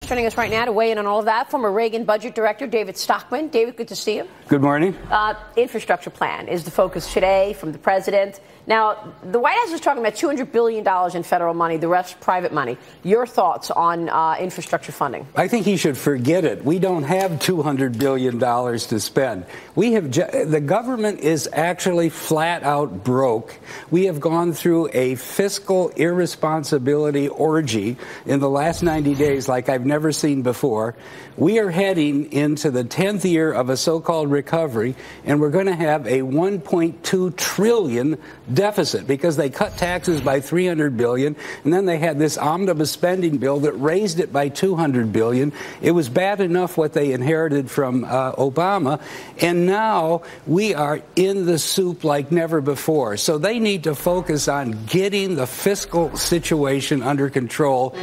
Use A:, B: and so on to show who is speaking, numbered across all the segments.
A: Joining us right now to weigh in on all of that, former Reagan Budget Director David Stockman. David, good to see you.
B: Good morning.
A: Infrastructure plan is the focus today from the president. Now, the White House is talking about $200 billion in federal money, the rest private money. Your thoughts on infrastructure funding?
B: I think he should forget it. We don't have $200 billion to spend. The government is actually flat out broke. We have gone through a fiscal irresponsibility orgy in the last 90 days like I've never seen before. We are heading into the 10th year of a so-called recovery, and we're going to have a $1.2 trillion deficit because they cut taxes by $300 billion, and then they had this omnibus spending bill that raised it by $200 billion. It was bad enough what they inherited from Obama, and now we are in the soup like never before. So they need to focus on getting the fiscal situation under control.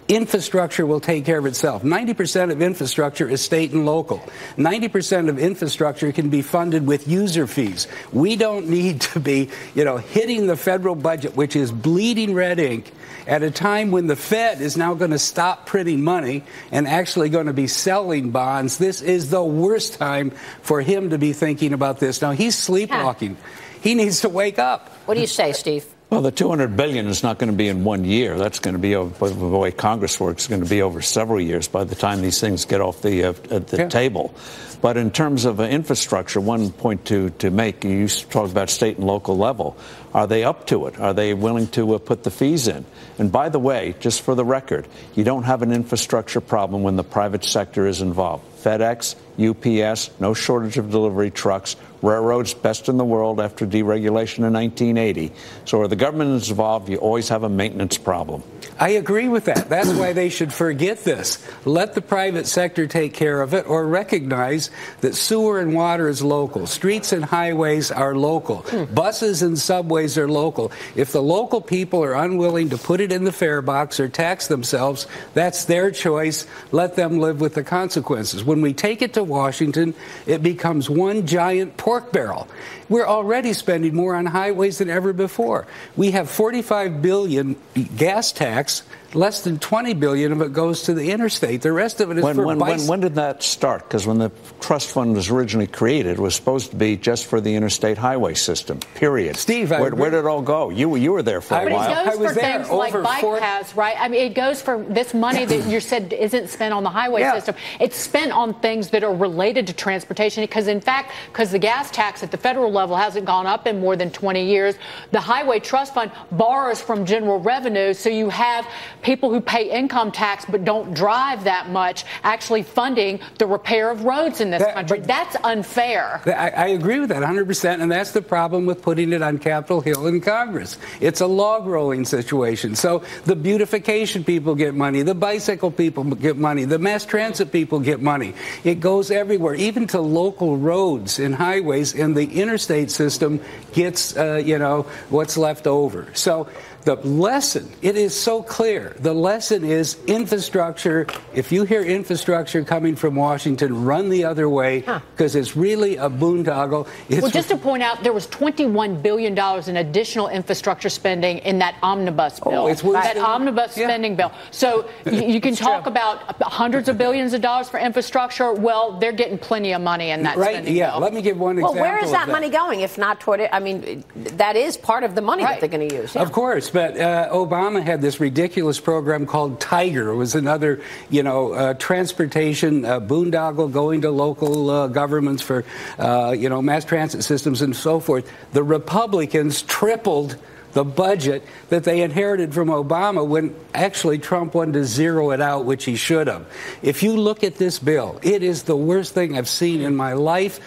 B: Infrastructure will take care of itself. 90% of infrastructure is state and local. 90% of infrastructure can be funded with user fees. We don't need to be, hitting the federal budget, which is bleeding red ink, at a time when the Fed is now going to stop printing money and actually going to be selling bonds. This is the worst time for him to be thinking about this. Now, he's sleepwalking. He needs to wake up.
A: What do you say, Steve?
C: Well, the $200 billion is not going to be in 1 year. That's going to be, the way Congress works, going to be over several years by the time these things get off the table. But in terms of infrastructure, one point to make, you talked about state and local level. Are they up to it? Are they willing to put the fees in? And by the way, just for the record, you don't have an infrastructure problem when the private sector is involved. FedEx, UPS, no shortage of delivery trucks, railroads best in the world after deregulation in 1980. So where the government is involved, you always have a maintenance problem.
B: I agree with that. That's why they should forget this. Let the private sector take care of it, or recognize that sewer and water is local. Streets and highways are local. Buses and subways are local. If the local people are unwilling to put it in the fare box or tax themselves, that's their choice. Let them live with the consequences. When we take it to Washington, it becomes one giant pork barrel. We're already spending more on highways than ever before. We have $45 billion gas tax. Less than $20 billion of it goes to the interstate. The rest of it is for bicycles.
C: When did that start? Because when the trust fund was originally created, it was supposed to be just for the interstate highway system, period.
B: Steve,
C: where did it all go? You were there for a while.
D: But it goes for things like bike paths, right? I mean, it goes for this money that you said isn't spent on the highway system. It's spent on things that are related to transportation because, in fact, because the gas tax at the federal level hasn't gone up in more than 20 years, the Highway Trust Fund borrows from general revenue, so you have people who pay income tax but don't drive that much actually funding the repair of roads in this country. That's unfair.
B: I agree with that 100%, and that's the problem with putting it on Capitol Hill in Congress. It's a log rolling situation. So the beautification people get money, the bicycle people get money, the mass transit people get money. It goes everywhere, even to local roads and highways, and the interstate system gets, what's left over. So the lesson, it is so clear. The lesson is infrastructure. If you hear infrastructure coming from Washington, run the other way, because it's really a boondoggle.
D: Well, just to point out, there was $21 billion in additional infrastructure spending in that omnibus bill. That omnibus spending bill. So you can talk about hundreds of billions of dollars for infrastructure. Well, they're getting plenty of money in that spending bill.
B: Let me give one example.
A: Well, where is that money going, if not toward it? I mean, that is part of the money that they're going to use.
B: Of course. But Obama had this ridiculous program called Tiger. It was another, transportation boondoggle going to local governments for, mass transit systems and so forth. The Republicans tripled the budget that they inherited from Obama when actually Trump wanted to zero it out, which he should have. If you look at this bill, it is the worst thing I've seen in my life.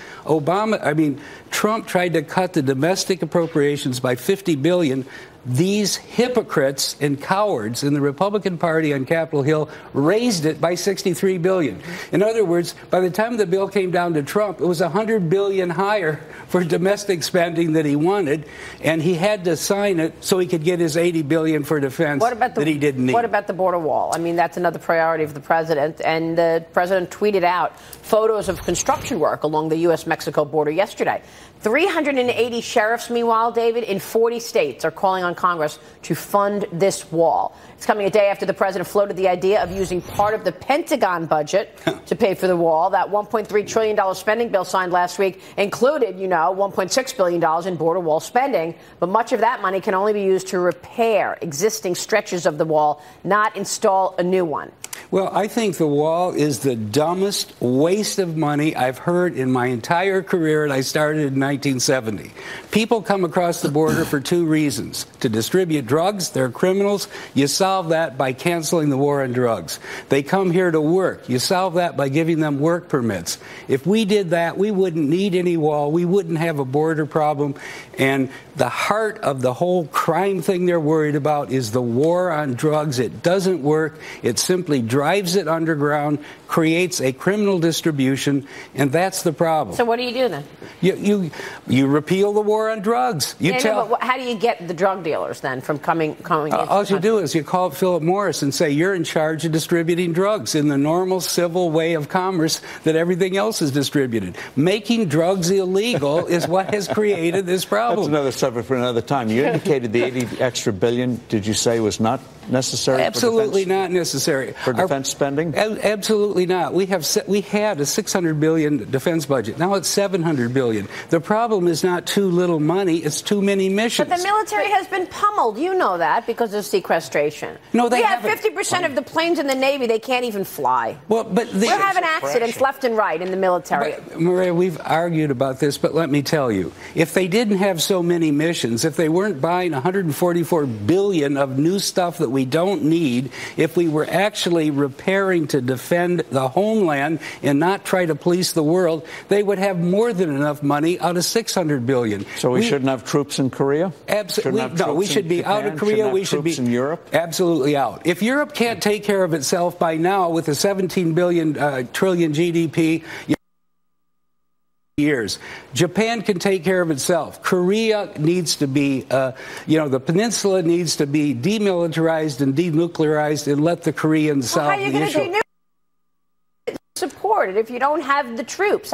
B: Trump tried to cut the domestic appropriations by $50 billion. These hypocrites and cowards in the Republican Party on Capitol Hill raised it by $63 billion. In other words, by the time the bill came down to Trump, it was $100 billion higher for domestic spending that he wanted, and he had to sign it so he could get his $80 billion for defense that he didn't need.
A: What about the border wall? I mean, that's another priority of the president, and the president tweeted out photos of construction work along the U.S.-Mexico border yesterday. 380 sheriffs, meanwhile, David, in 40 states are calling on on Congress to fund this wall. It's coming a day after the president floated the idea of using part of the Pentagon budget to pay for the wall. That $1.3 trillion spending bill signed last week included, $1.6 billion in border wall spending. But much of that money can only be used to repair existing stretches of the wall, not install a new one.
B: Well, I think the wall is the dumbest waste of money I've heard in my entire career, and I started in 1970. People come across the border for two reasons: to distribute drugs. They're criminals. You solve that by canceling the war on drugs. They come here to work. You solve that by giving them work permits. If we did that, we wouldn't need any wall. We wouldn't have a border problem. And the heart of the whole crime thing they're worried about is the war on drugs. It doesn't work. It simply drives it underground, creates a criminal distribution, and that's the problem.
A: So what do you do then?
B: You repeal the war on drugs.
A: But how do you get the drug dealers then from coming
B: all you do is you call Philip Morris and say, you're in charge of distributing drugs in the normal civil way of commerce that everything else is distributed. Making drugs illegal is what has created this problem.
C: That's another subject for another time. You indicated the 80 extra billion, did you say, was not necessary?
B: Absolutely not necessary.
C: For defense spending?
B: Absolutely not. We had a $600 billion defense budget. Now it's $700 billion. The problem is not too little money, it's too many missions.
A: But the military has been pummeled. You know that because of sequestration.
B: No, they
A: haven't. We have 50% of the planes in the Navy, they can't even fly.
B: Well, but
A: we're having accidents left and right in the military.
B: But, Maria, we've argued about this, but let me tell you, if they didn't have so many missions, if they weren't buying $144 billion of new stuff that we don't need, if we were actually repairing to defend the homeland and not try to police the world, they would have more than enough money out of $600 billion.
C: So we shouldn't have troops in Korea?
B: Absolutely. No, we should be out of Korea. We should be
C: in Europe?
B: Absolutely out. If Europe can't take care of itself by now with a 17 trillion GDP, years. Japan can take care of itself. Korea needs to be, the peninsula needs to be demilitarized and denuclearized and let the Koreans solve the issue.
A: Support it if you don't have the troops.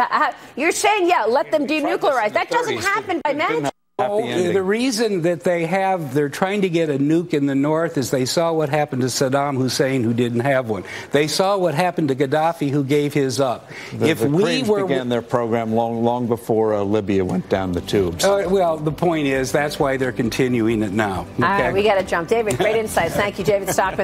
A: You're saying, let them denuclearize. That doesn't happen by magic.
B: The reason that they're trying to get a nuke in the north is they saw what happened to Saddam Hussein, who didn't have one. They saw what happened to Gaddafi, who gave his up.
C: The Greens began their program long before Libya went down the tubes.
B: Well, the point is that's why they're continuing it now. Okay?
A: All right, we got to jump. David, great insights. Thank you, David Stockman.